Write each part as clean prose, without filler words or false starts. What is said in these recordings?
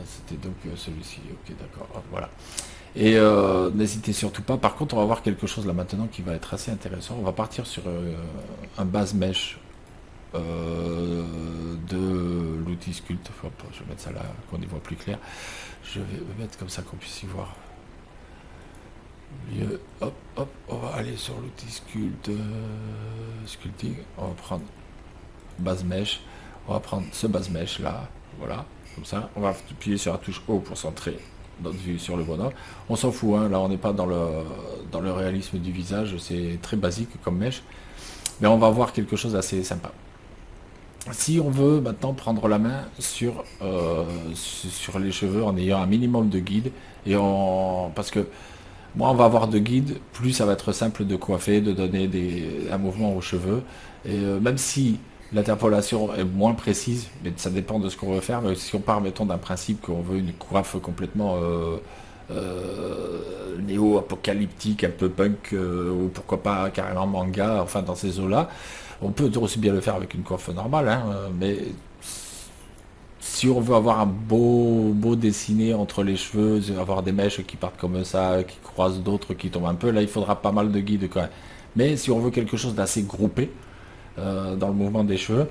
C'était donc celui-ci, ok d'accord, hop, voilà. Et n'hésitez surtout pas, par contre on va voir quelque chose là maintenant qui va être assez intéressant. On va partir sur un base mesh de l'outil Sculpt. Hop, je vais mettre ça là, qu'on y voit plus clair. Je vais mettre comme ça qu'on puisse y voir mieux. Hop, hop, on va aller sur l'outil Sculpt, Sculpting. On va prendre base mesh. On va prendre ce base mesh là, voilà, comme ça. On va appuyer sur la touche O pour centrer notre vue sur le bonhomme. On s'en fout, hein, là on n'est pas dans le réalisme du visage, c'est très basique comme mesh. Mais on va voir quelque chose d'assez sympa. Si on veut maintenant prendre la main sur les cheveux en ayant un minimum de guide, parce que moins on va avoir de guide, plus ça va être simple de coiffer, de donner un mouvement aux cheveux. Et même si l'interpolation est moins précise, mais ça dépend de ce qu'on veut faire, mais si on part, mettons, d'un principe qu'on veut une coiffe complètement néo-apocalyptique, un peu punk, ou pourquoi pas carrément manga, enfin dans ces eaux-là, on peut aussi bien le faire avec une coiffe normale, hein, mais si on veut avoir un beau dessiné entre les cheveux, avoir des mèches qui partent comme ça, qui croisent d'autres qui tombent un peu, là il faudra pas mal de guides quand même. Mais si on veut quelque chose d'assez groupé dans le mouvement des cheveux,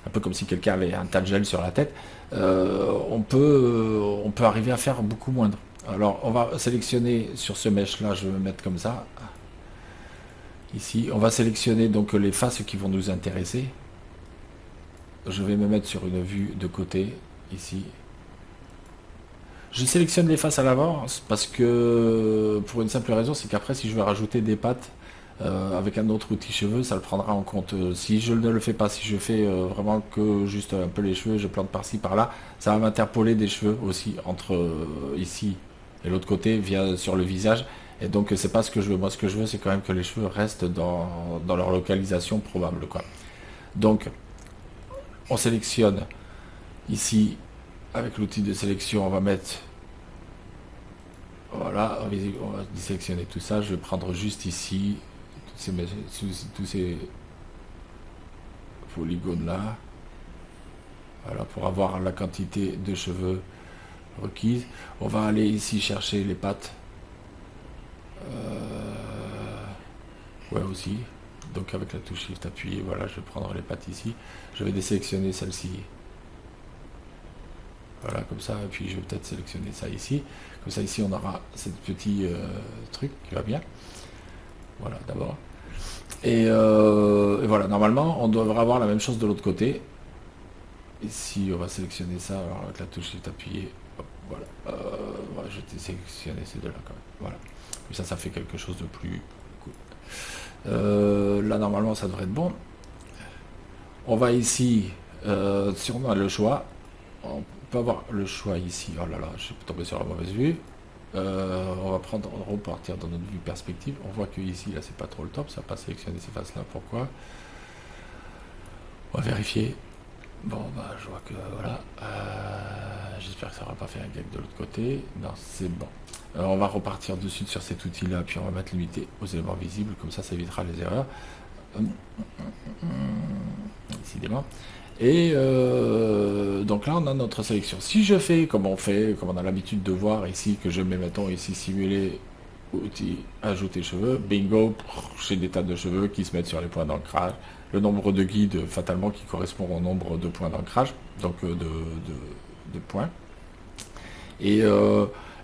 un peu comme si quelqu'un avait un tas de gel sur la tête, on peut arriver à faire beaucoup moindre. Alors on va sélectionner sur ce mèche là, je vais me mettre comme ça. Ici, on va sélectionner donc les faces qui vont nous intéresser. Je vais me mettre sur une vue de côté, ici. Je sélectionne les faces à l'avance parce que, pour une simple raison, c'est qu'après, si je veux rajouter des pattes avec un autre outil cheveux, ça le prendra en compte. Si je ne le fais pas, si je fais vraiment que juste un peu les cheveux, je plante par-ci, par-là, ça va m'interpoler des cheveux aussi entre ici et l'autre côté, via sur le visage. Et donc c'est pas ce que je veux. Moi ce que je veux c'est quand même que les cheveux restent dans leur localisation probable, quoi. Donc on sélectionne ici avec l'outil de sélection, on va mettre, voilà, on va sélectionner tout ça. Je vais prendre juste ici tous ces polygones là, voilà, pour avoir la quantité de cheveux requise. On va aller ici chercher les pattes. Ouais aussi. Donc avec la touche Shift appuyée, voilà, je vais prendre les pattes ici. Je vais désélectionner celle-ci. Voilà, comme ça. Et puis je vais peut-être sélectionner ça ici. Comme ça ici on aura ce petit truc qui va bien. Voilà d'abord. Et voilà, normalement on devrait avoir la même chose de l'autre côté. Ici on va sélectionner ça. Alors avec la touche Shift appuyée. Hop, voilà. Voilà, je vais sélectionner ces deux-là quand même. Voilà. Comme ça fait quelque chose de plus cool. Là normalement ça devrait être bon. On va ici, si on a le choix, on peut avoir le choix ici. Oh là là, je suis tombé sur la mauvaise vue. On va repartir dans notre vue perspective. On voit que ici, là, c'est pas trop le top. Ça va pas sélectionner ces faces-là. Pourquoi? On va vérifier. Bon, bah, je vois que voilà. J'espère que ça n'aura pas fait un gag de l'autre côté. Non, c'est bon. On va repartir dessus sur cet outil-là, puis on va mettre limité aux éléments visibles. Comme ça évitera les erreurs. Décidément. Et donc là on a notre sélection. Si je fais comme on a l'habitude de voir ici, que je mets, mettons ici simuler outil ajouter cheveux, bingo, j'ai des tas de cheveux qui se mettent sur les points d'ancrage, le nombre de guides fatalement qui correspond au nombre de points d'ancrage, donc de points, et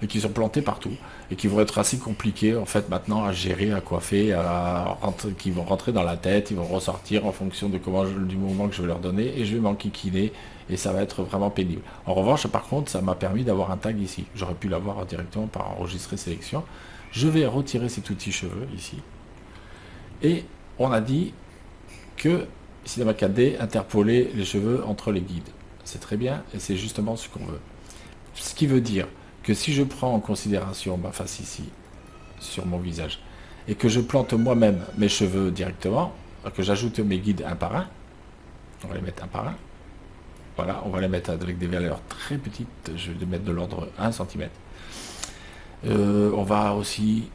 qui sont plantés partout, et qui vont être assez compliqués en fait maintenant à gérer, à coiffer, qui vont rentrer dans la tête, ils vont ressortir en fonction de du mouvement que je vais leur donner, et je vais m'enquiquiner, et ça va être vraiment pénible. En revanche, par contre, ça m'a permis d'avoir un tag ici. J'aurais pu l'avoir directement par enregistrer sélection. Je vais retirer cet outil cheveux ici, et on a dit que Cinema 4D interpolait les cheveux entre les guides. C'est très bien, et c'est justement ce qu'on veut. Ce qui veut dire que si je prends en considération ma face ici, sur mon visage, et que je plante moi-même mes cheveux directement, que j'ajoute mes guides un par un, on va les mettre un par un, voilà, on va les mettre avec des valeurs très petites, je vais les mettre de l'ordre 1 cm. On va aussi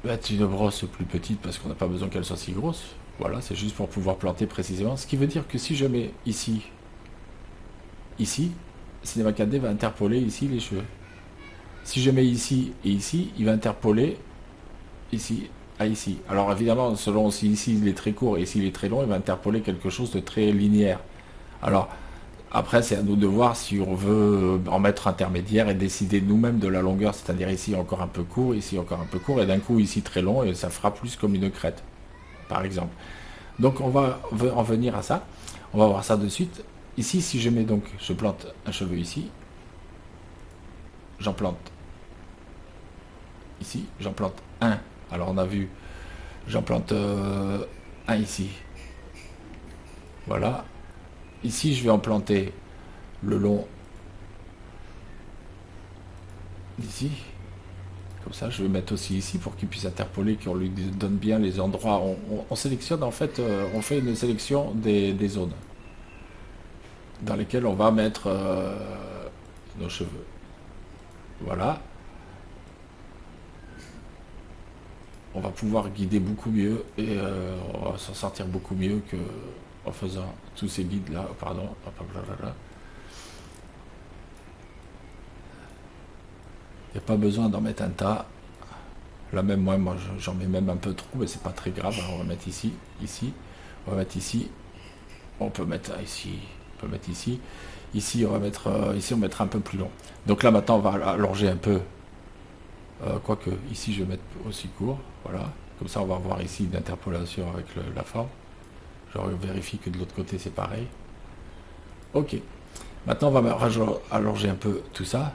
mettre une brosse plus petite, parce qu'on n'a pas besoin qu'elle soit si grosse, Voilà, c'est juste pour pouvoir planter précisément. Ce qui veut dire que si je mets ici, ici, Cinema 4D va interpoler ici les cheveux. Si je mets ici et ici, il va interpoler ici à ici. Alors évidemment, selon si ici il est très court et ici il est très long, il va interpoler quelque chose de très linéaire. Alors, après, c'est à nous de voir si on veut en mettre intermédiaire et décider nous-mêmes de la longueur, c'est-à-dire ici encore un peu court, ici encore un peu court, et d'un coup ici très long, et ça fera plus comme une crête, par exemple. Donc on va en venir à ça. On va voir ça de suite. Ici, si je mets donc, je plante un cheveu ici, j'en plante ici, j'en plante un. Alors on a vu, j'en plante un ici. Voilà. Ici, je vais en planter le long d'ici. Comme ça, je vais mettre aussi ici pour qu'il puisse interpoler, qu'on lui donne bien les endroits. On sélectionne en fait, on fait une sélection des zones dans lesquelles on va mettre nos cheveux. Voilà. On va pouvoir guider beaucoup mieux et on va s'en sortir beaucoup mieux que en faisant tous ces guides là. Pardon. Il n'y a pas besoin d'en mettre un tas. Là même moi j'en mets même un peu trop, mais c'est pas très grave. Alors, on va mettre ici, ici, on va mettre ici, on peut mettre ici, on peut mettre ici, ici on va mettre ici on mettra un peu plus long. Donc là maintenant on va allonger un peu, quoique ici je vais mettre aussi court, voilà. Comme ça on va voir ici une interpolation avec la forme. Je vérifie que de l'autre côté c'est pareil. Ok. Maintenant on va allonger un peu tout ça.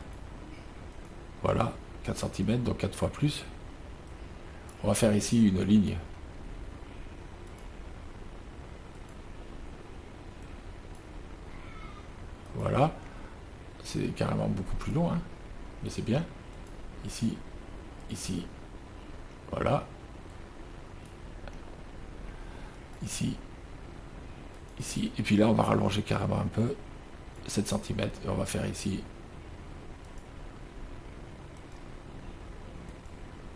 Voilà, 4 cm, donc 4 fois plus. On va faire ici une ligne. Voilà. C'est carrément beaucoup plus long, hein, mais c'est bien. Ici, ici, voilà. Ici, ici. Et puis là, on va rallonger carrément un peu. 7 cm. Et on va faire ici.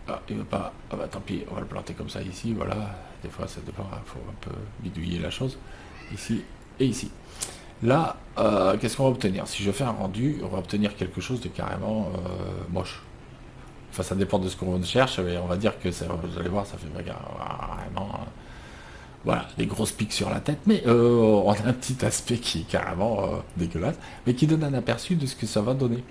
Ah, il veut pas. Ah bah tant pis, on va le planter comme ça ici, voilà. Des fois, ça dépend, il faut un peu bidouiller la chose. Ici et ici. Là, qu'est-ce qu'on va obtenir? Si je fais un rendu, on va obtenir quelque chose de carrément moche. Enfin, ça dépend de ce qu'on cherche, mais on va dire que ça, vous allez voir, ça fait vraiment... voilà, des grosses piques sur la tête, mais on a un petit aspect qui est carrément dégueulasse, mais qui donne un aperçu de ce que ça va donner.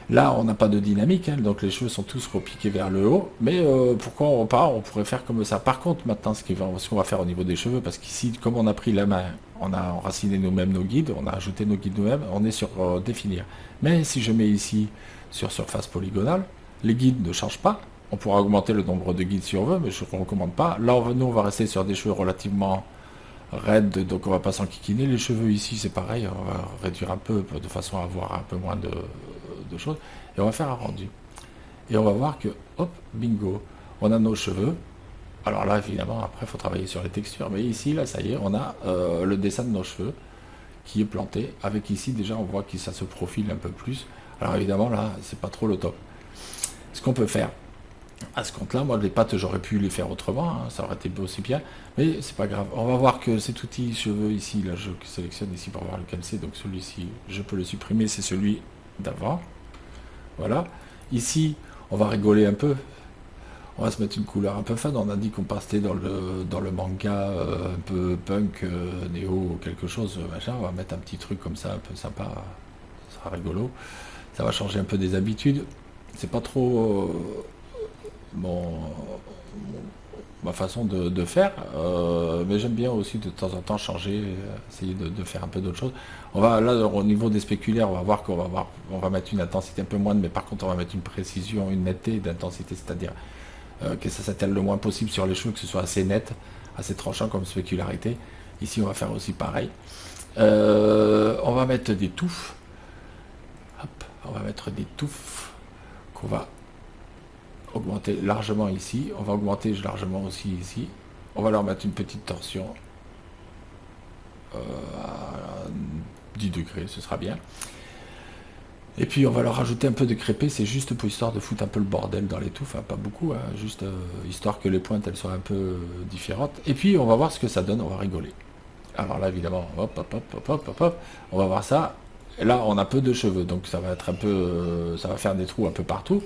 Là, on n'a pas de dynamique, hein, donc les cheveux sont tous repiqués vers le haut, mais pourquoi on pourrait faire comme ça. Par contre, maintenant, ce qu'on va faire au niveau des cheveux, parce qu'ici, comme on a pris la main, on a enraciné nous-mêmes nos guides, on a ajouté nos guides nous-mêmes, on est sur définir. Mais si je mets ici sur surface polygonale, les guides ne changent pas. On pourra augmenter le nombre de guides si on veut, mais je ne recommande pas. Là, nous, on va rester sur des cheveux relativement raides, donc on va pas s'enquiquiner. Les cheveux ici, c'est pareil, on va réduire un peu de façon à avoir un peu moins de choses. Et on va faire un rendu. Et on va voir que, hop, bingo, on a nos cheveux. Alors là, évidemment, après, il faut travailler sur les textures. Mais ici, là, ça y est, on a le dessin de nos cheveux qui est planté. Avec ici, déjà, on voit que ça se profile un peu plus. Alors évidemment, là, c'est pas trop le top. Ce qu'on peut faire, à ce compte-là, moi, les pattes, j'aurais pu les faire autrement, hein, ça aurait été aussi bien, mais c'est pas grave. On va voir que cet outil cheveux ici, là, je sélectionne ici pour voir lequel c'est, donc celui-ci, je peux le supprimer, c'est celui d'avant. Voilà. Ici, on va rigoler un peu. On va se mettre une couleur un peu fun. On a dit qu'on passait dans le manga un peu punk, néo, quelque chose, machin. On va mettre un petit truc comme ça, un peu sympa. Ça sera rigolo. Ça va changer un peu des habitudes. C'est pas trop ma façon de faire, mais j'aime bien aussi de temps en temps changer, essayer de faire un peu d'autres choses. On va là au niveau des spéculaires, on va voir on va mettre une intensité un peu moindre, mais par contre on va mettre une précision, une netteté d'intensité, c'est-à-dire que ça s'attelle le moins possible sur les cheveux, que ce soit assez net, assez tranchant comme spécularité. Ici on va faire aussi pareil. On va mettre des touffes. Hop, on va mettre des touffes qu'on va augmenter largement ici. On va augmenter largement aussi ici. On va leur mettre une petite torsion à 10 degrés, ce sera bien. Et puis on va leur rajouter un peu de crépé, c'est juste pour histoire de foutre un peu le bordel dans les touffes, hein, pas beaucoup, hein, juste histoire que les pointes elles soient un peu différentes. Et puis on va voir ce que ça donne, on va rigoler. Alors là évidemment, hop hop hop hop hop hop hop, on va voir ça. Et là on a peu de cheveux, donc ça va être un peu, ça va faire des trous un peu partout.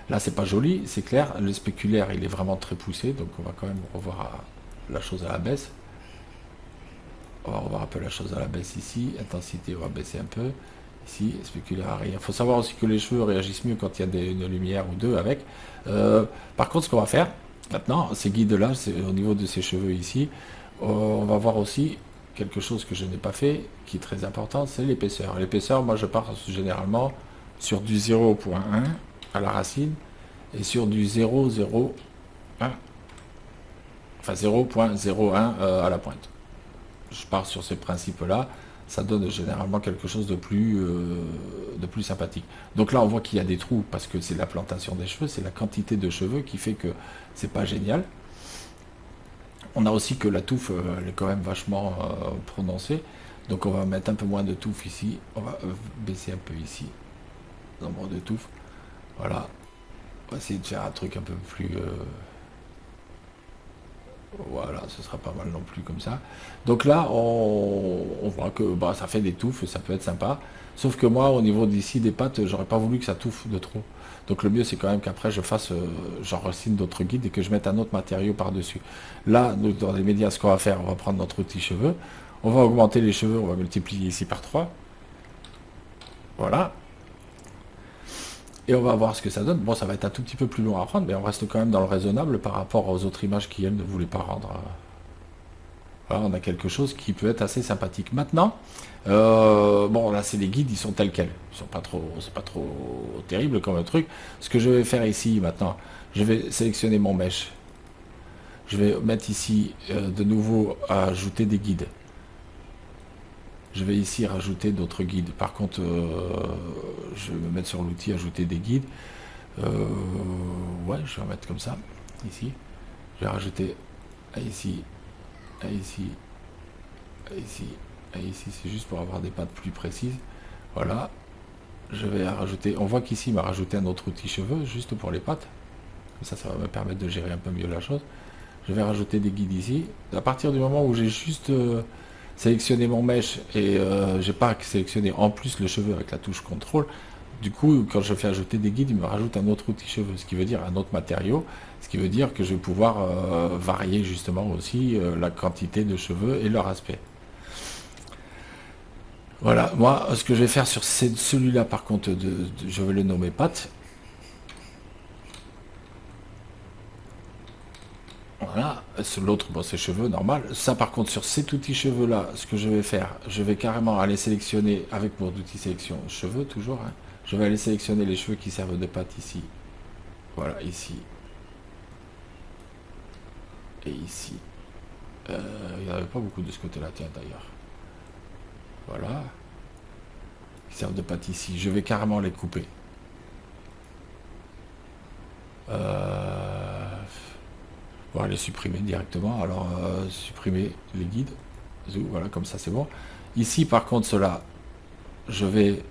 Là c'est pas joli, c'est clair, le spéculaire il est vraiment très poussé, donc on va quand même revoir la chose à la baisse. On va revoir un peu la chose à la baisse ici, intensité on va baisser un peu. Ici, spéculaire arrière. Il faut savoir aussi que les cheveux réagissent mieux quand il y a une lumière ou deux avec. Par contre, ce qu'on va faire maintenant, ces guides-là, c'est au niveau de ces cheveux ici, on va voir aussi quelque chose que je n'ai pas fait, qui est très important, c'est l'épaisseur. L'épaisseur, moi je pars généralement sur du 0.1 à la racine et sur du 0,01, enfin 0.01 à la pointe. Je pars sur ces principes-là, ça donne généralement quelque chose de plus sympathique. Donc là, on voit qu'il y a des trous parce que c'est la plantation des cheveux, c'est la quantité de cheveux qui fait que c'est pas génial. On a aussi que la touffe, elle est quand même vachement prononcée. Donc on va mettre un peu moins de touffe ici. On va baisser un peu ici, le nombre de touffes. Voilà. On va essayer de faire un truc un peu plus... Voilà, ce sera pas mal non plus comme ça. Donc là, on voit que bah, ça fait des touffes, ça peut être sympa. Sauf que moi, au niveau d'ici des pattes, j'aurais pas voulu que ça touffe de trop. Donc le mieux, c'est quand même qu'après, je fasse, j'enregistre d'autres guides et que je mette un autre matériau par-dessus. Là, nous, dans les médias, ce qu'on va faire, on va prendre notre outil cheveux. On va augmenter les cheveux, on va multiplier ici par 3. Voilà. Et on va voir ce que ça donne. Bon, ça va être un tout petit peu plus long à prendre, mais on reste quand même dans le raisonnable par rapport aux autres images qui, elles, ne voulaient pas rendre. Voilà, on a quelque chose qui peut être assez sympathique. Maintenant, bon là c'est les guides, ils sont tels quels. Ils sont pas trop, c'est pas trop terrible comme un truc. Ce que je vais faire ici maintenant, je vais sélectionner mon mesh. Je vais mettre ici de nouveau à ajouter des guides. Je vais ici rajouter d'autres guides. Par contre, je vais me mettre sur l'outil ajouter des guides. Ouais, je vais en mettre comme ça, ici. Je vais rajouter ici, ici, ici, et ici, c'est juste pour avoir des pattes plus précises. Voilà. Je vais rajouter, on voit qu'ici il m'a rajouté un autre outil cheveux, juste pour les pattes. Comme ça va me permettre de gérer un peu mieux la chose. Je vais rajouter des guides ici. À partir du moment où j'ai juste sélectionné mon mesh et j'ai pas sélectionné en plus le cheveu avec la touche contrôle, du coup, quand je fais ajouter des guides, il me rajoute un autre outil cheveux, ce qui veut dire un autre matériau, ce qui veut dire que je vais pouvoir varier justement aussi la quantité de cheveux et leur aspect. Voilà, moi, ce que je vais faire sur celui-là, par contre, je vais le nommer pattes. Voilà, l'autre, bon, c'est cheveux, normal. Ça, par contre, sur cet outil cheveux-là, ce que je vais faire, je vais carrément aller sélectionner, avec mon outil sélection cheveux, toujours, hein, je vais aller sélectionner les cheveux qui servent de pattes ici. Voilà, ici. Et ici. Il n'y en avait pas beaucoup de ce côté-là, tiens, d'ailleurs. Voilà. Qui servent de pattes ici. Je vais carrément les couper. On va les supprimer directement. Alors, supprimer les guides. Voilà, comme ça, c'est bon. Ici, par contre, cela, je vais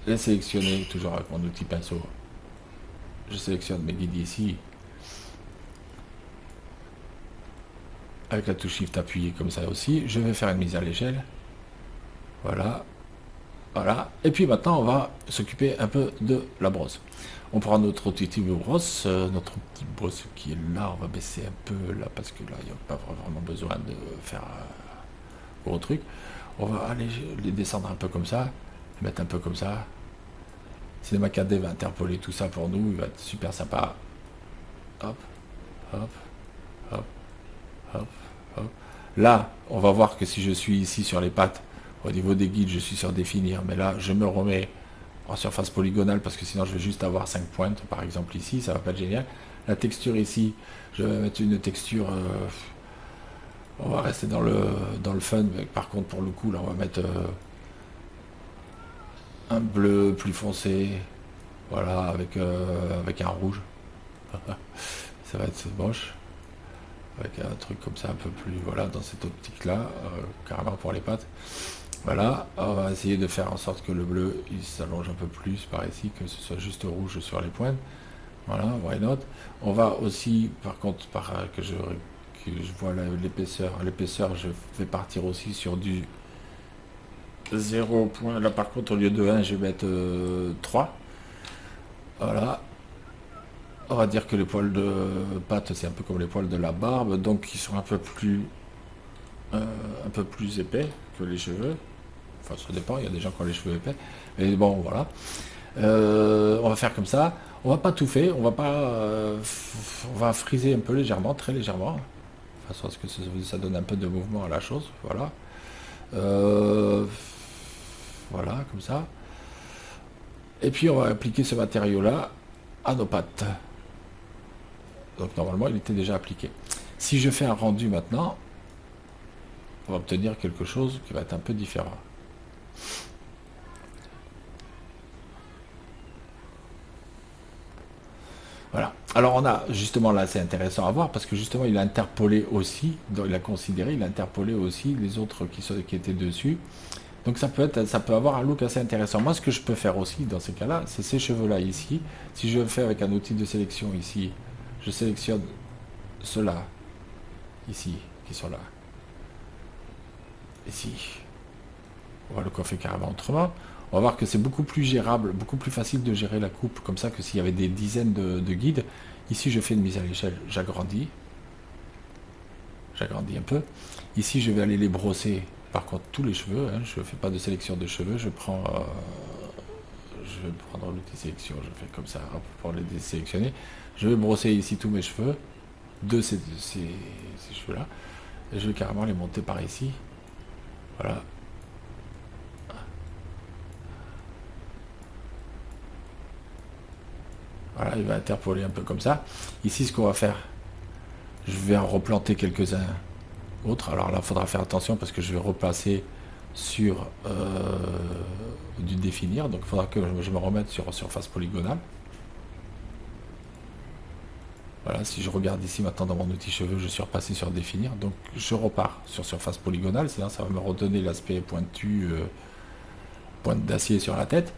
les sélectionner, toujours avec mon outil pinceau. Je sélectionne mes guides ici. Avec la touche Shift appuyée comme ça aussi. Je vais faire une mise à l'échelle. Voilà. Voilà. Et puis maintenant, on va s'occuper un peu de la brosse. On prend notre outil de brosse, notre petit brosse qui est là. On va baisser un peu là parce que là, il n'y a pas vraiment besoin de faire un gros truc. On va aller les descendre un peu comme ça, les mettre un peu comme ça. Cinema 4D va interpoler tout ça pour nous. Il va être super sympa. Hop, hop, hop, hop, hop. Là, on va voir que si je suis ici sur les pattes, au niveau des guides, je suis sur définir, mais là, je me remets en surface polygonale parce que sinon, je vais juste avoir 5 pointes, par exemple ici, ça va pas être génial. La texture ici, je vais mettre une texture, on va rester dans le fun, mais par contre, pour le coup, là, on va mettre un bleu plus foncé, voilà, avec un rouge. Ça va être moche. Avec un truc comme ça un peu plus, voilà, dans cette optique là, carrément pour les pattes. Voilà, on va essayer de faire en sorte que le bleu il s'allonge un peu plus par ici, que ce soit juste rouge sur les pointes. Voilà, why not. On va aussi, par contre, que je vois l'épaisseur, je vais partir aussi sur du 0 point. Là, par contre, au lieu de 1, je vais mettre 3. Voilà. On va dire que les poils de patte, c'est un peu comme les poils de la barbe, donc ils sont un peu plus épais que les cheveux. Enfin, ça dépend, il y a des gens qui ont les cheveux épais. Mais bon, voilà. On va faire comme ça. On va pas tout faire, on va pas, on va friser un peu légèrement, très légèrement, de façon à ce que ça donne un peu de mouvement à la chose. Voilà. Euh, voilà, comme ça. Et puis on va appliquer ce matériau-là à nos pattes. Donc normalement, il était déjà appliqué. Si je fais un rendu maintenant, on va obtenir quelque chose qui va être un peu différent. Voilà. Alors on a justement là, c'est intéressant à voir parce que justement il a interpolé aussi, il a considéré, il a interpolé aussi les autres qui étaient dessus. Donc ça peut avoir un look assez intéressant. Moi, ce que je peux faire aussi dans ces cas-là, c'est ces cheveux-là ici. Si je le fais avec un outil de sélection ici, je sélectionne ceux-là ici, qui sont là, ici. On va le coiffer carrément autrement. On va voir que c'est beaucoup plus gérable, beaucoup plus facile de gérer la coupe comme ça que s'il y avait des dizaines de guides. Ici, je fais une mise à l'échelle, j'agrandis un peu. Ici, je vais aller les brosser. Par contre, tous les cheveux, hein, je ne fais pas de sélection de cheveux, je vais prendre l'outil sélection, je fais comme ça pour les désélectionner. Je vais brosser ici tous mes cheveux, ces cheveux-là, et je vais carrément les monter par ici. Voilà. Voilà, il va interpoler un peu comme ça. Ici, ce qu'on va faire, je vais en replanter quelques-uns autres. Alors là, il faudra faire attention parce que je vais replacer sur du définir. Donc il faudra que je me remette sur surface polygonale. Voilà, si je regarde ici maintenant dans mon outil cheveux, je suis repassé sur définir. Donc je repars sur surface polygonale, sinon ça va me redonner l'aspect pointu, pointe d'acier sur la tête.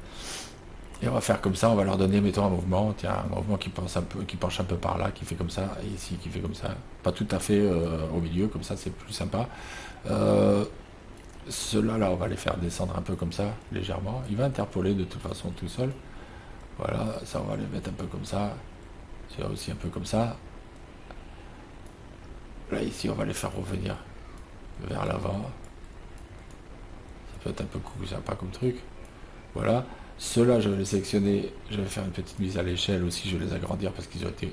Et on va faire comme ça, on va leur donner, mettons, un mouvement, tiens, un mouvement qui penche un peu par là, qui fait comme ça, et ici qui fait comme ça. Pas tout à fait au milieu, comme ça c'est plus sympa. Ceux-là, là, on va les faire descendre un peu comme ça, légèrement. Il va interpoler de toute façon tout seul. Voilà, ça on va les mettre un peu comme ça. C'est aussi un peu comme ça. Là, ici, on va les faire revenir vers l'avant. Ça peut être un peu sympa comme truc. Voilà. Ceux-là, je vais les sélectionner. Je vais faire une petite mise à l'échelle aussi. Je vais les agrandir parce qu'ils ont été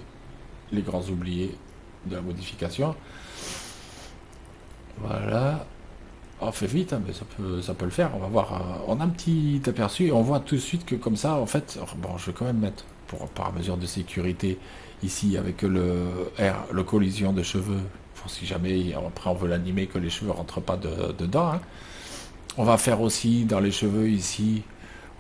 les grands oubliés de la modification. Voilà. On fait vite, hein, mais ça peut le faire. On va voir. On a un petit aperçu et on voit tout de suite que comme ça, en fait, bon, je vais quand même mettre par mesure de sécurité ici avec le collision de cheveux. Pour si jamais après on veut l'animer que les cheveux rentrent pas dedans. Hein. On va faire aussi dans les cheveux ici.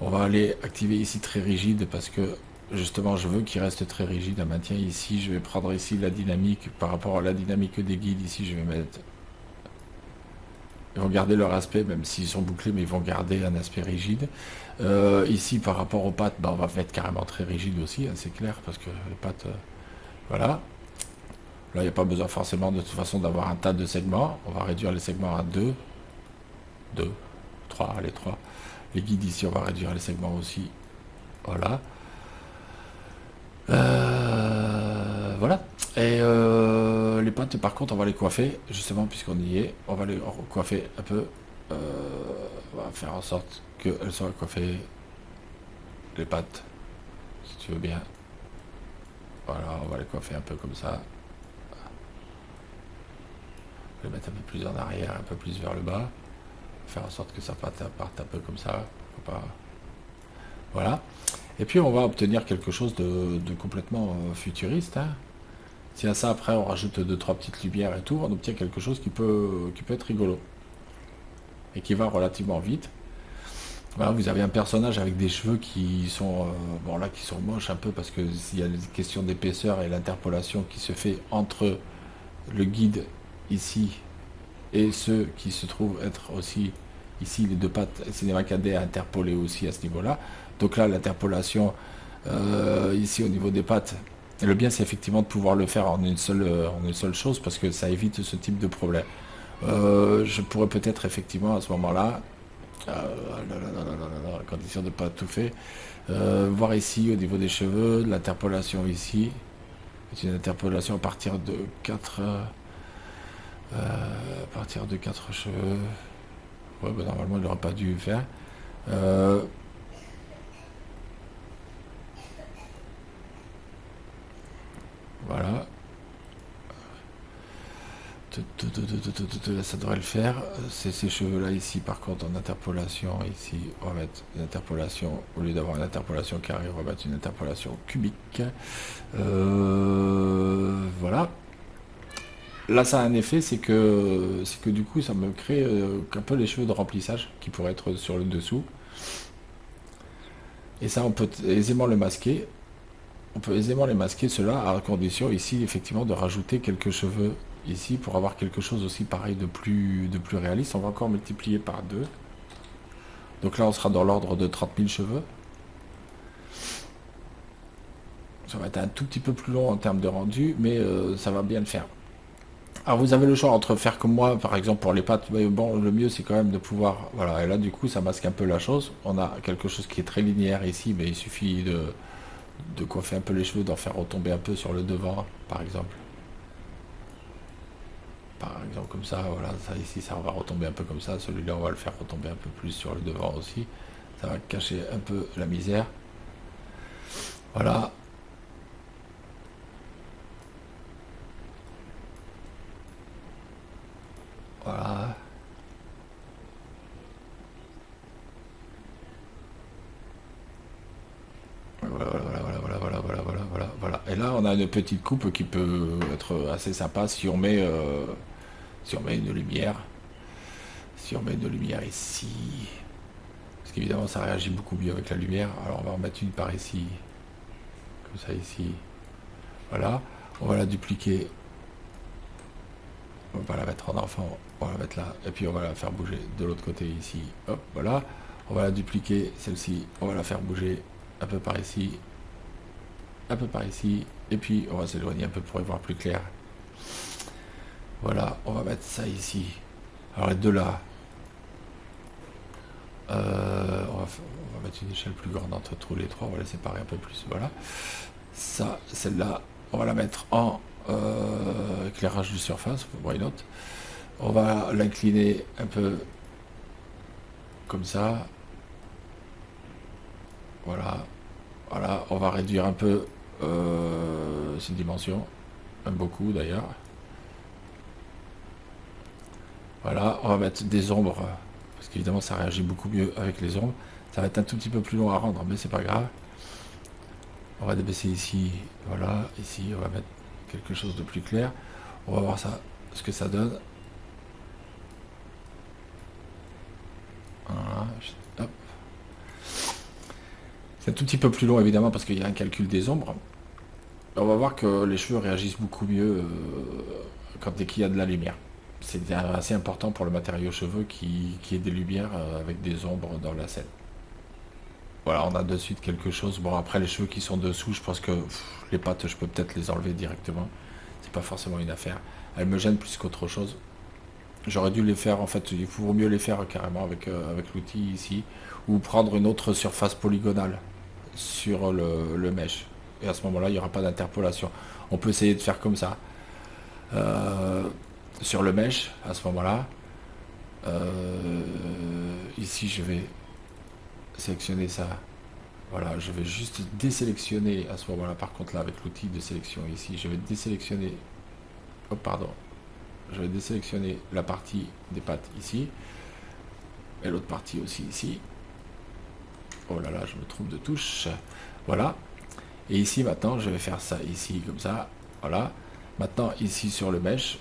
On va aller activer ici très rigide parce que justement je veux qu'il reste très rigide. Un maintien ici. Je vais prendre ici la dynamique par rapport à la dynamique des guides. Ici, je vais mettre. Ils vont garder leur aspect, même s'ils sont bouclés, mais ils vont garder un aspect rigide. Ici, par rapport aux pattes, on va mettre carrément très rigide aussi, hein, c'est clair, parce que les pattes, voilà. Là, il n'y a pas besoin forcément de toute façon d'avoir un tas de segments. On va réduire les segments à 2, 2, 3, allez 3. Les guides ici, on va réduire les segments aussi. Voilà. Voilà. Et les pattes, par contre, on va les coiffer, justement, puisqu'on y est. On va les coiffer un peu. On va faire en sorte qu'elles soient coiffées, les pattes, si tu veux bien. Voilà, on va les coiffer un peu comme ça. Les mettre un peu plus en arrière, un peu plus vers le bas. Faire en sorte que ça parte un peu comme ça. Faut pas... Voilà. Et puis on va obtenir quelque chose de complètement futuriste. Hein. Si à ça après on rajoute 2-3 petites lumières et tout, on obtient quelque chose qui peut être rigolo. Et qui va relativement vite. Voilà, vous avez un personnage avec des cheveux qui sont bon là qui sont moches un peu parce que il y a des questions d'épaisseur et l'interpolation qui se fait entre le guide ici et ceux qui se trouvent être aussi Ici, les deux pattes cinéma cadet interpolées aussi à ce niveau-là. Donc là, l'interpolation ici au niveau des pattes. Et le bien, c'est effectivement de pouvoir le faire en une seule chose parce que ça évite ce type de problème. Je pourrais peut-être effectivement à ce moment-là, à condition de ne pas tout faire, voir ici au niveau des cheveux, l'interpolation ici. C'est une interpolation à partir de 4 cheveux. Ouais, bah, normalement, il n'aurait pas dû faire. Euh, voilà. Là, ça devrait le faire. C'est ces cheveux-là ici, par contre, en interpolation. Ici, on va mettre une interpolation. Au lieu d'avoir une interpolation carrée, on va mettre une interpolation cubique. Voilà. Là, ça a un effet, c'est que du coup, ça me crée un peu les cheveux de remplissage qui pourraient être sur le dessous. Et ça, on peut aisément le masquer. On peut aisément les masquer, cela à condition ici, effectivement, de rajouter quelques cheveux ici pour avoir quelque chose aussi pareil de plus réaliste. On va encore multiplier par 2. Donc là, on sera dans l'ordre de 30 000 cheveux. Ça va être un tout petit peu plus long en termes de rendu, mais ça va bien le faire. Alors vous avez le choix entre faire comme moi, par exemple pour les pattes, mais bon, le mieux c'est quand même de pouvoir... Voilà, et là du coup ça masque un peu la chose. On a quelque chose qui est très linéaire ici, mais il suffit de coiffer un peu les cheveux, d'en faire retomber un peu sur le devant, par exemple. Par exemple comme ça, voilà, ça ici ça va retomber un peu comme ça, celui-là on va le faire retomber un peu plus sur le devant aussi. Ça va cacher un peu la misère. Voilà. Voilà. Voilà, voilà, voilà, voilà, voilà, voilà, voilà, voilà, voilà. Et là, on a une petite coupe qui peut être assez sympa si on met une lumière. Si on met une lumière ici, parce qu'évidemment, ça réagit beaucoup mieux avec la lumière. Alors, on va en mettre une par ici, comme ça ici. Voilà. On va la dupliquer. On va pas la mettre en enfant. On va la mettre là. Et puis, on va la faire bouger de l'autre côté ici. Hop, voilà. On va la dupliquer, celle-ci. On va la faire bouger un peu par ici, un peu par ici, et puis on va s'éloigner un peu pour y voir plus clair. Voilà, on va mettre ça ici. Alors les deux là, on va mettre une échelle plus grande entre tous les trois, on va les séparer un peu plus. Voilà. Ça, celle-là, on va la mettre en éclairage de surface, why not. On va l'incliner un peu comme ça. Voilà. Voilà, on va réduire un peu cette dimension, même beaucoup d'ailleurs. Voilà, on va mettre des ombres, parce qu'évidemment ça réagit beaucoup mieux avec les ombres. Ça va être un tout petit peu plus long à rendre, mais c'est pas grave. On va débaisser ici, voilà, ici on va mettre quelque chose de plus clair. On va voir ça, ce que ça donne. Voilà, hop. C'est un tout petit peu plus long évidemment parce qu'il y a un calcul des ombres. On va voir que les cheveux réagissent beaucoup mieux quand dès qu'il y a de la lumière. C'est assez important pour le matériau cheveux qui ait des lumières avec des ombres dans la scène. Voilà, on a de suite quelque chose. Bon, après les cheveux qui sont dessous, je pense que les pattes, je peux peut-être les enlever directement. C'est pas forcément une affaire. Elles me gênent plus qu'autre chose. J'aurais dû les faire, en fait, il vaut mieux les faire carrément avec l'outil ici. Ou prendre une autre surface polygonale sur le mesh. Et à ce moment-là, il n'y aura pas d'interpolation. On peut essayer de faire comme ça. Sur le mesh, à ce moment-là. Ici, je vais sélectionner ça. Voilà, je vais juste désélectionner à ce moment-là. Par contre, là, avec l'outil de sélection ici, je vais désélectionner. Oh, pardon. Je vais désélectionner la partie des pattes ici. Et l'autre partie aussi ici. Oh là là, je me trompe de touche. Voilà. Et ici, maintenant, je vais faire ça ici, comme ça. Voilà. Maintenant, ici, sur le mesh,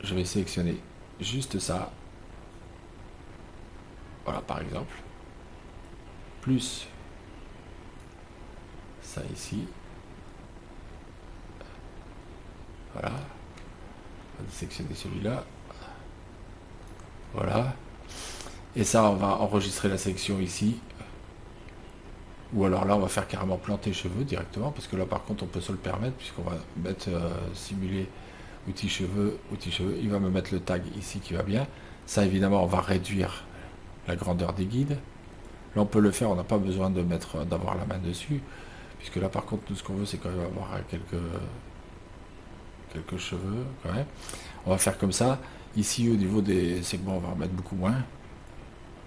je vais sélectionner juste ça. Voilà, par exemple. Plus ça ici. Voilà. On va sélectionner celui-là. Voilà. Et ça, on va enregistrer la sélection ici. Ou alors là, on va faire carrément planter cheveux directement, parce que là, par contre, on peut se le permettre, puisqu'on va mettre simuler outils cheveux, outils cheveux. Il va me mettre le tag ici qui va bien. Ça, évidemment, on va réduire la grandeur des guides. Là, on peut le faire, on n'a pas besoin de mettre, d'avoir la main dessus, puisque là, par contre, tout ce qu'on veut, c'est quand même avoir quelques cheveux, quand même. On va faire comme ça. Ici, au niveau des segments, on va en mettre beaucoup moins.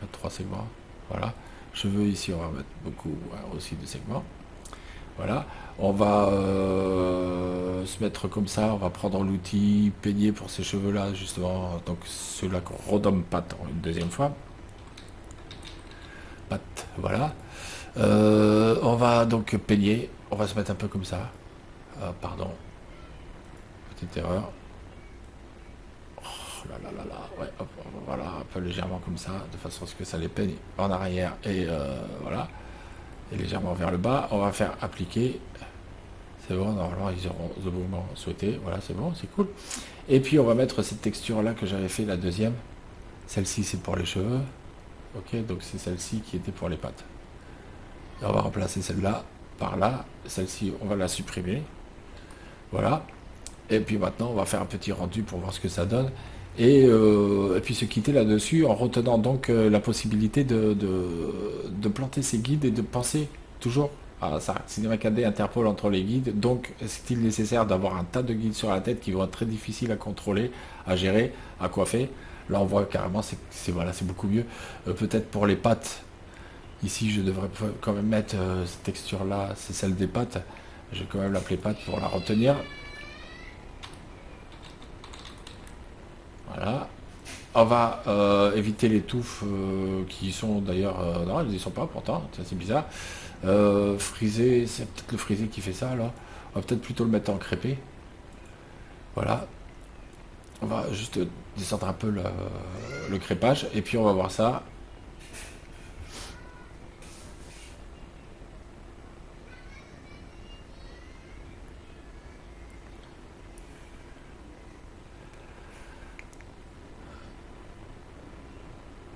Mettre 3 segments, voilà. Cheveux, ici, on va mettre beaucoup aussi de segments. Voilà. On va se mettre comme ça. On va prendre l'outil peigner pour ces cheveux-là, justement. Donc, ceux-là qu'on redomme patte une deuxième fois. Patte, voilà. On va donc peigner. On va se mettre un peu comme ça. Pardon. Petite erreur. Oh là là là là. Ouais, hop, voilà, un peu légèrement comme ça, de façon à ce que ça les peigne en arrière et voilà. Et légèrement vers le bas. On va faire appliquer. C'est bon, normalement ils auront le mouvement souhaité. Voilà, c'est bon, c'est cool. Et puis on va mettre cette texture là que j'avais fait, la deuxième. Celle-ci c'est pour les cheveux. Ok, donc c'est celle-ci qui était pour les pattes. Et on va remplacer celle-là par là. Celle-ci, on va la supprimer. Voilà. Et puis maintenant, on va faire un petit rendu pour voir ce que ça donne. Et puis se quitter là-dessus en retenant donc la possibilité de planter ses guides et de penser toujours à ça. Cinéma 4D interpole entre les guides. Donc, est-il nécessaire d'avoir un tas de guides sur la tête qui vont être très difficiles à contrôler, à gérer, à coiffer? Là, on voit carrément, c'est voilà, c'est beaucoup mieux. Peut-être pour les pattes. Ici, je devrais quand même mettre cette texture-là, c'est celle des pattes. Je vais quand même l'appeler patte pour la retenir. Voilà. On va éviter les touffes qui sont d'ailleurs... non, elles n'y sont pas pourtant, c'est bizarre. Frisé, c'est peut-être le frisé qui fait ça là. On va peut-être plutôt le mettre en crépé. Voilà. On va juste descendre un peu le crépage et puis on va voir ça.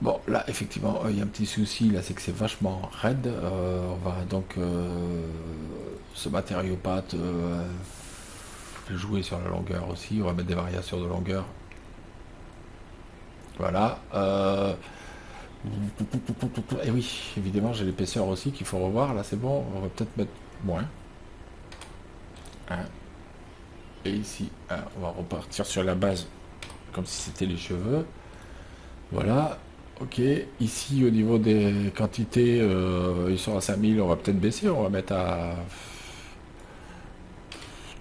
Bon, là, effectivement, il y a un petit souci, là, c'est que c'est vachement raide. On va donc, ce matériau pâte, jouer sur la longueur aussi. On va mettre des variations de longueur. Voilà. Et oui, évidemment, j'ai l'épaisseur aussi qu'il faut revoir. Là, c'est bon. On va peut-être mettre moins. Hein. Et ici, hein, on va repartir sur la base, comme si c'était les cheveux. Voilà. Ok, ici au niveau des quantités, ils sont à 5000, on va peut-être baisser, on va mettre à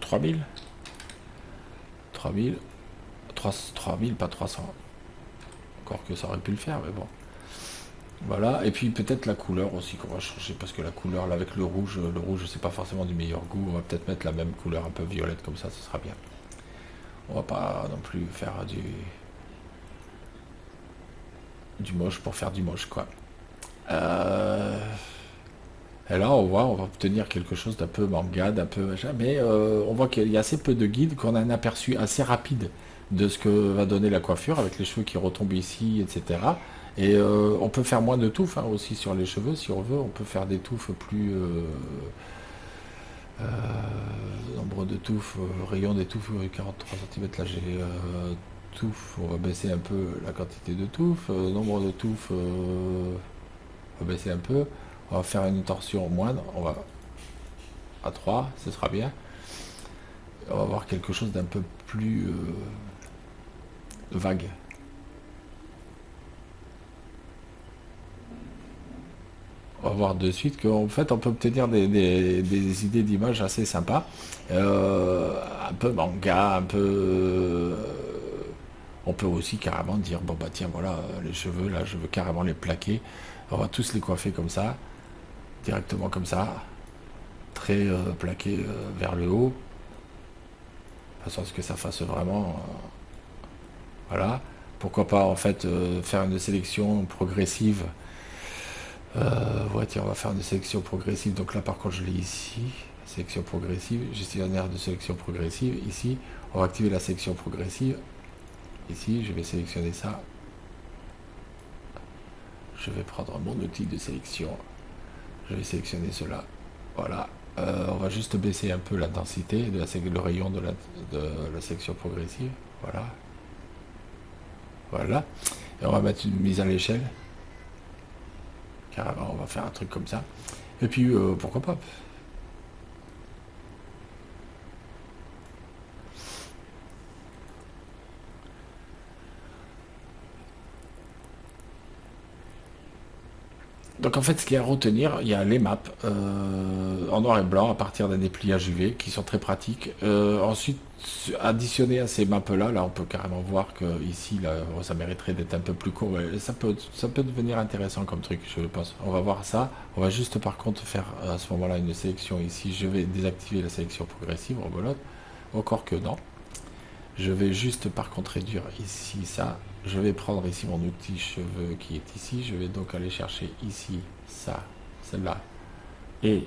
3000. 3000, 3000, pas 300. Encore que ça aurait pu le faire, mais bon. Voilà, et puis peut-être la couleur aussi qu'on va changer, parce que la couleur là avec le rouge c'est pas forcément du meilleur goût, on va peut-être mettre la même couleur un peu violette comme ça, ce sera bien. On va pas non plus faire du moche pour faire du moche quoi. Et là, on va obtenir quelque chose d'un peu manga, d'un peu machin, mais on voit qu'il y a assez peu de guides, qu'on a un aperçu assez rapide de ce que va donner la coiffure, avec les cheveux qui retombent ici, etc. Et on peut faire moins de touffes hein, aussi sur les cheveux, si on veut, on peut faire des touffes plus... nombre de touffes, rayon des touffes, 43 cm, là j'ai touffes, on va baisser un peu la quantité de touffes, nombre de touffes, on va baisser un peu. On va faire une torsion moindre, on va à 3, ce sera bien. On va avoir quelque chose d'un peu plus vague. On va voir de suite qu'en fait on peut obtenir des idées d'images assez sympas. Un peu manga, un peu... on peut aussi carrément dire, bon bah tiens voilà, les cheveux là, je veux carrément les plaquer. On va tous les coiffer comme ça, directement comme ça. Très plaqué vers le haut, de façon à ce que ça fasse vraiment voilà, pourquoi pas en fait faire une sélection progressive. Ouais tiens, on va faire une sélection progressive, donc là par contre je l'ai ici, sélection progressive, gestionnaire de sélection progressive, ici on va activer la sélection progressive, ici je vais sélectionner ça, je vais prendre mon outil de sélection. Je vais sélectionner cela. Voilà. On va juste baisser un peu la densité, le rayon de la sélection progressive. Voilà. Voilà. Et on va mettre une mise à l'échelle. Carrément, on va faire un truc comme ça. Et puis, pourquoi pas. Donc en fait, ce qu'il y a à retenir, il y a les maps en noir et blanc à partir d'un dépliage UV qui sont très pratiques. Ensuite, additionné à ces maps-là, là on peut carrément voir que ici, là, ça mériterait d'être un peu plus court. Ouais, ça peut devenir intéressant comme truc, je pense. On va voir ça. On va juste par contre faire à ce moment-là une sélection ici. Je vais désactiver la sélection progressive, rebelote. Encore que non. Je vais juste par contre réduire ici ça. Je vais prendre ici mon outil cheveux qui est ici. Je vais donc aller chercher ici ça, celle-là et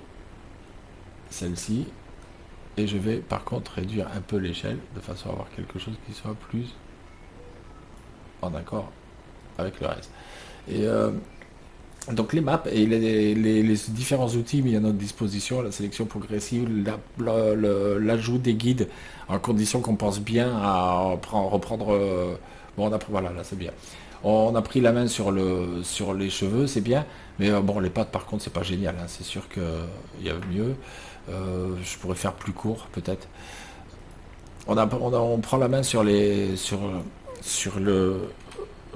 celle-ci. Et je vais par contre réduire un peu l'échelle de façon à avoir quelque chose qui soit plus en accord avec le reste. Et donc les maps et les différents outils mis à notre disposition, la sélection progressive, l'ajout des guides, en condition qu'on pense bien à reprendre... bon, voilà, là c'est bien. On a pris la main sur les cheveux, c'est bien, mais bon, les pattes par contre c'est pas génial, hein, c'est sûr qu'il y a mieux. Je pourrais faire plus court peut-être. On prend la main sur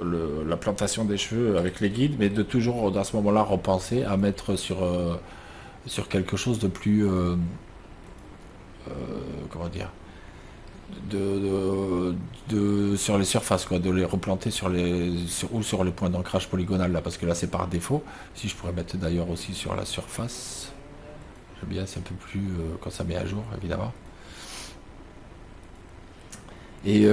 la plantation des cheveux avec les guides, mais de toujours à ce moment-là repenser à mettre sur quelque chose de plus comment dire sur les surfaces quoi, de les replanter ou sur les points d'ancrage polygonal là, parce que là c'est par défaut. Si je pourrais mettre d'ailleurs aussi sur la surface, j'aime bien, c'est un peu plus quand ça met à jour évidemment. Et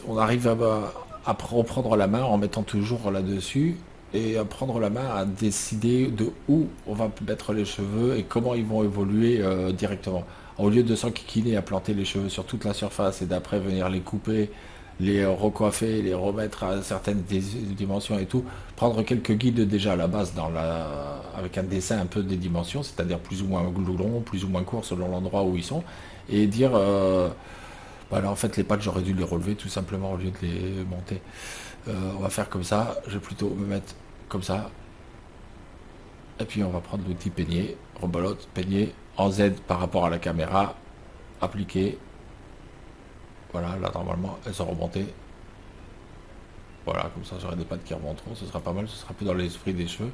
on arrive à reprendre la main en mettant toujours là-dessus et à prendre la main à décider de où on va mettre les cheveux et comment ils vont évoluer directement. Au lieu de s'enquiquiner à planter les cheveux sur toute la surface et d'après venir les couper, les recoiffer, les remettre à certaines dimensions et tout, prendre quelques guides déjà à la base avec un dessin un peu des dimensions, c'est-à-dire plus ou moins long, plus ou moins court selon l'endroit où ils sont, et dire voilà, en fait les pattes j'aurais dû les relever tout simplement au lieu de les monter. On va faire comme ça, je vais plutôt me mettre comme ça. Et puis on va prendre l'outil peigner, rebelote, peigner en Z par rapport à la caméra, appliquer. Voilà, là normalement elles sont remontées. Voilà, comme ça j'aurai des pattes qui remonteront, ce sera pas mal, ce sera plus dans l'esprit des cheveux.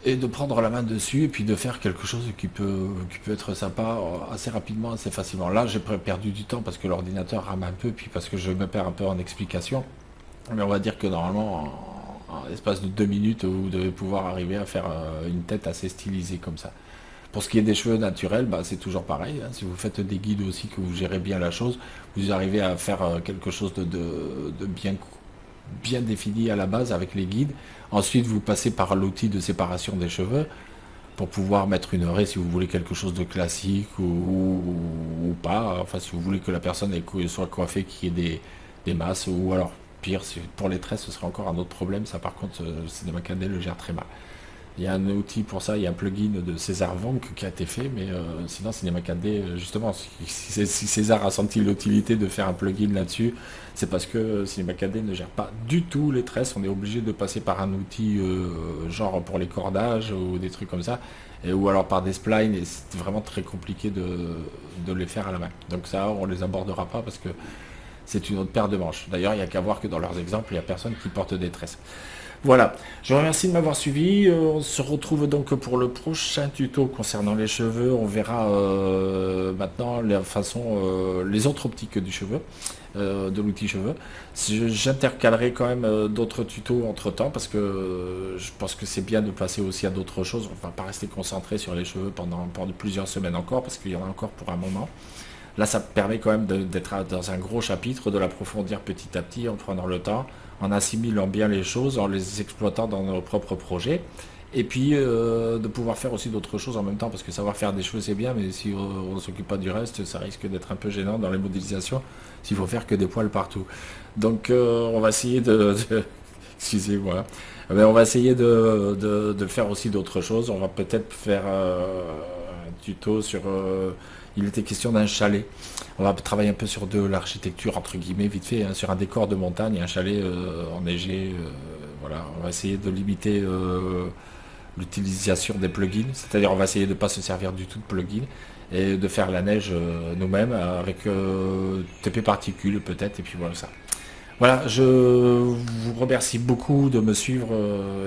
Et de prendre la main dessus et puis de faire quelque chose qui peut être sympa assez rapidement, assez facilement. Là j'ai perdu du temps parce que l'ordinateur rame un peu, puis parce que je me perds un peu en explication. Mais on va dire que normalement, en l'espace de 2 minutes, vous devez pouvoir arriver à faire une tête assez stylisée comme ça. Pour ce qui est des cheveux naturels, bah, c'est toujours pareil, hein. Si vous faites des guides aussi, que vous gérez bien la chose, vous arrivez à faire quelque chose de bien défini à la base avec les guides. Ensuite, vous passez par l'outil de séparation des cheveux pour pouvoir mettre une raie si vous voulez quelque chose de classique ou pas. Enfin, si vous voulez que la personne soit coiffée, qu'il y ait des masses, ou alors pire, pour les traits, ce serait encore un autre problème. Ça, par contre, Cinema 4D le gère très mal. Il y a un outil pour ça, il y a un plugin de César Vonk qui a été fait, mais sinon Cinema 4D, justement, si César a senti l'utilité de faire un plugin là-dessus, c'est parce que Cinema 4D ne gère pas du tout les tresses. On est obligé de passer par un outil genre pour les cordages ou des trucs comme ça, ou alors par des splines, et c'est vraiment très compliqué de les faire à la main. Donc ça, on les abordera pas parce que c'est une autre paire de manches. D'ailleurs, il n'y a qu'à voir que dans leurs exemples, il n'y a personne qui porte des tresses. Voilà, je vous remercie de m'avoir suivi. On se retrouve donc pour le prochain tuto concernant les cheveux. On verra maintenant les autres optiques du cheveu, de l'outil cheveux. J'intercalerai quand même d'autres tutos entre temps parce que je pense que c'est bien de passer aussi à d'autres choses. On va pas rester concentré sur les cheveux pendant plusieurs semaines encore parce qu'il y en a encore pour un moment. Là, ça permet quand même d'être dans un gros chapitre, de l'approfondir petit à petit en prenant le temps, en assimilant bien les choses, en les exploitant dans nos propres projets. Et puis de pouvoir faire aussi d'autres choses en même temps, parce que savoir faire des cheveux c'est bien, mais si on ne s'occupe pas du reste, ça risque d'être un peu gênant dans les modélisations, s'il faut faire que des poils partout. Donc on va essayer Excusez-moi. Ben, on va essayer de faire aussi d'autres choses. On va peut-être faire un tuto sur... il était question d'un chalet. On va travailler un peu sur de l'architecture, entre guillemets, vite fait, hein, sur un décor de montagne, et un chalet enneigé. Voilà, on va essayer de limiter l'utilisation des plugins. C'est-à-dire on va essayer de ne pas se servir du tout de plugins et de faire la neige nous-mêmes avec TP particules peut-être, et puis voilà ça. Voilà, je vous remercie beaucoup de me suivre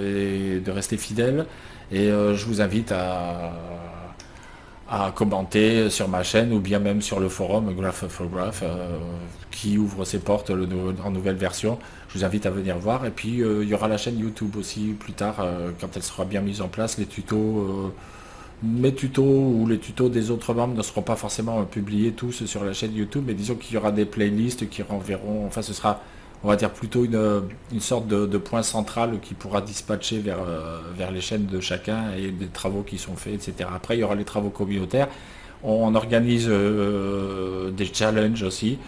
et de rester fidèle. Et je vous invite à commenter sur ma chaîne ou bien même sur le forum Graph for Graph qui ouvre ses portes en nouvelle version. Je vous invite à venir voir. Et puis il y aura la chaîne YouTube aussi plus tard quand elle sera bien mise en place. Les tutos, mes tutos ou les tutos des autres membres ne seront pas forcément publiés tous sur la chaîne YouTube, mais disons qu'il y aura des playlists qui renverront, enfin ce sera, on va dire plutôt une sorte de point central qui pourra dispatcher vers les chaînes de chacun et des travaux qui sont faits, etc. Après, il y aura les travaux communautaires. On organise des challenges aussi.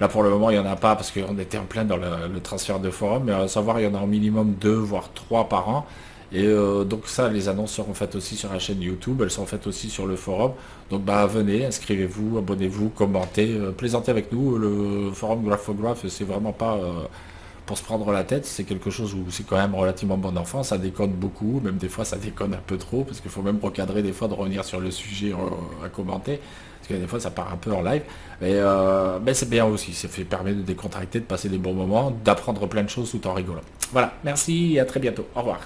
Là, pour le moment, il n'y en a pas parce qu'on était en plein dans le transfert de forum, mais à savoir, il y en a au minimum 2, voire 3 par an. Et donc ça, les annonces seront faites aussi sur la chaîne YouTube, elles sont faites aussi sur le forum. Donc bah venez, inscrivez-vous, abonnez-vous, commentez, plaisantez avec nous. Le forum Graphograph, c'est vraiment pas pour se prendre la tête, c'est quelque chose où c'est quand même relativement bon enfant, ça déconne beaucoup, même des fois ça déconne un peu trop, parce qu'il faut même recadrer des fois de revenir sur le sujet à commenter, parce que des fois ça part un peu en live, mais c'est bien aussi, ça permet de décontracter, de passer des bons moments, d'apprendre plein de choses tout en rigolant. Voilà, merci et à très bientôt, au revoir.